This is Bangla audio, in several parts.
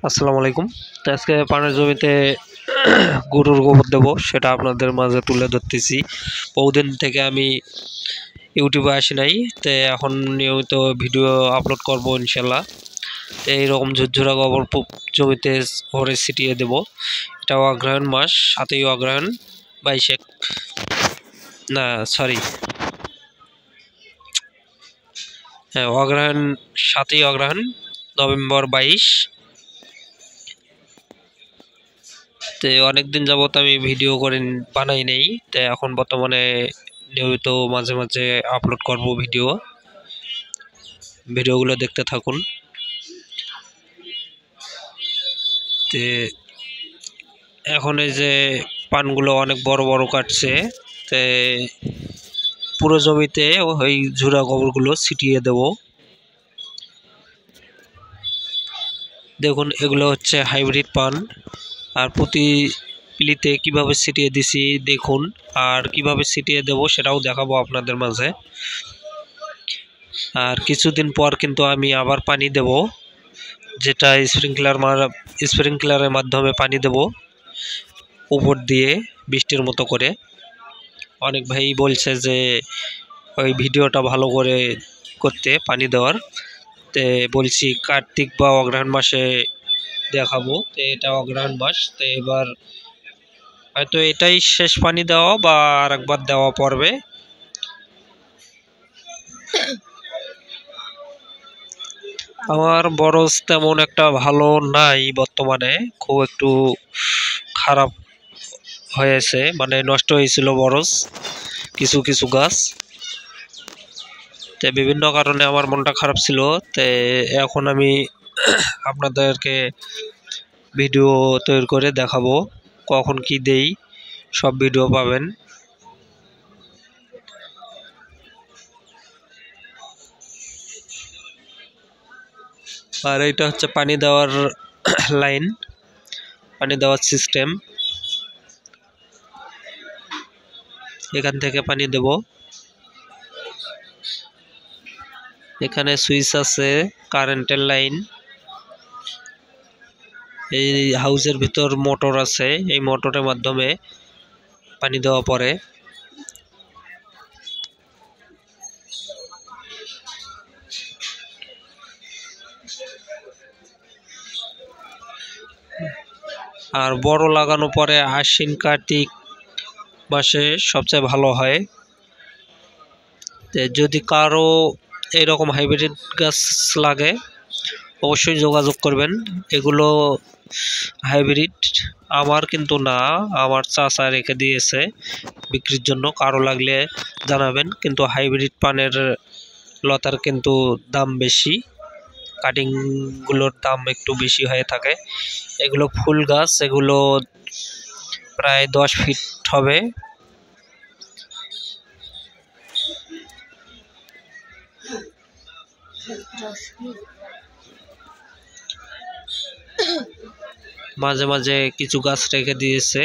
আসসালামু আলাইকুম। তো আজকে পানের জমিতে গরুর গোবর দেবো, সেটা আপনাদের মাঝে তুলে ধরতেছি। বহুদিন থেকে আমি ইউটিউবে আসি নাই, তো এখন নিয়মিত ভিডিও আপলোড করব ইনশাল্লাহ। তো এইরকম ঝুরঝুরা গোবর জমিতে ভরে ছিটিয়ে দেবো। এটা অগ্রহায়ণ মাস, 7ই অগ্রহায়ণ 22 না সরি হ্যাঁ অগ্রহায়ণ 7ই অগ্রহায়ণ নভেম্বর 22। তো অনেকদিন যাবত আমি ভিডিও করে বানাই নেই, তো এখন বর্তমানে নিয়মিত মাঝে মাঝে আপলোড করব ভিডিওগুলো দেখতে থাকুন। তো এখন এই যে পানগুলো অনেক বড় বড় কাটছে, তো পুরো জমিতে ওই ঝুরা গোবরগুলো ছিটিয়ে দেব। দেখুন, এগুলো হচ্ছে হাইব্রিড পান, আর প্রতি পিলিতে কিভাবে ছিটিয়ে দিছি দেখুন, আর কিভাবে ছিটিয়ে দেব সেটাও দেখাবো আপনাদের মাঝে। আর কিছুদিন পর কিন্তু আমি আবার পানি দেব, যেটা স্প্রিংকলারের মাধ্যমে পানি দেব উপর দিয়ে বৃষ্টির মতো করে। অনেক ভাই বলছে যে ওই ভিডিওটা ভালো করে করতে পানি দেওয়ার, তে বলছি কার্তিক বা অগ্রহায়ণ মাসে দেখাবো। তো এটা অগ্রহায়ণ মাস, তো এবার হয়তো এটাই শেষ পানি দেওয়া বা আর একবার দেওয়া পড়বে। আমার বরজ তেমন একটা ভালো নাই বর্তমানে, খুব একটু খারাপ হয়েছে, মানে নষ্ট হয়েছিল বরজ কিছু কিছু গাছ। তো বিভিন্ন কারণে আমার মনটা খারাপ ছিল। তো এখন আমি আপনাদেরকে ভিডিও তৈরি করে দেখাবো, কখন কি দেই সব ভিডিও পাবেন। আর এটা হচ্ছে পানি দেওয়ার লাইন, পানি দেওয়ার সিস্টেম। এখান থেকে পানি দেব, এখানে সুইচ আছে, কারেন্টের লাইন। এই হাউসের ভিতর মোটর আছে, এই মোটরের মাধ্যমে পানি দেওয়া পড়ে। আর বড় লাগানো পরে আশ্বিন কার্তিক মাসে সবচেয়ে ভালো হয়। যদি কারো এরকম হাইব্রিড গাছ লাগে অবশ্যই যোগাযোগ করবেন। এগুলো হাইব্রিড আমার কিন্তু না, আমার চাচা রেখে দিয়েছে বিক্রির জন্য, কারো লাগলে জানাবেন। কিন্তু হাইব্রিড পানের লতার কিন্তু দাম বেশি, কাটিংগুলোর দাম একটু বেশি হয়ে থাকে। এগুলো ফুল গাছ, এগুলো প্রায় 10 ফিট হবে। মাঝে মাঝে কিছু গাছ রেখে দিয়েছে।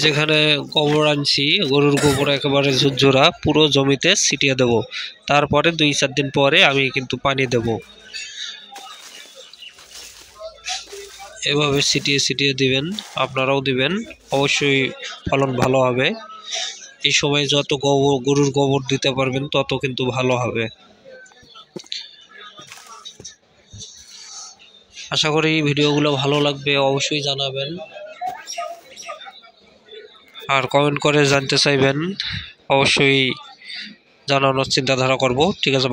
যেখানে গোবর আনছি, গরুর গোবর একেবারে ঝুরঝুরা পুরো জমিতে ছিটিয়ে দেব। তারপরে 2-4 দিন পরে আমি কিন্তু পানি দেব। এভাবে ছিটিয়ে ছিটিয়ে দিবেন, আপনারাও দিবেন, অবশ্যই ফলন ভালো হবে। এই সময় যত গরুর গোবর দিতে পারবেন তত কিন্তু ভালো হবে। আশা করি ভিডিওগুলো ভালো লাগবে, অবশ্যই জানাবেন আর কমেন্ট করে জানতে চাইবেন, অবশ্যই জানানোর চিন্তাধারা করব। ঠিক আছে।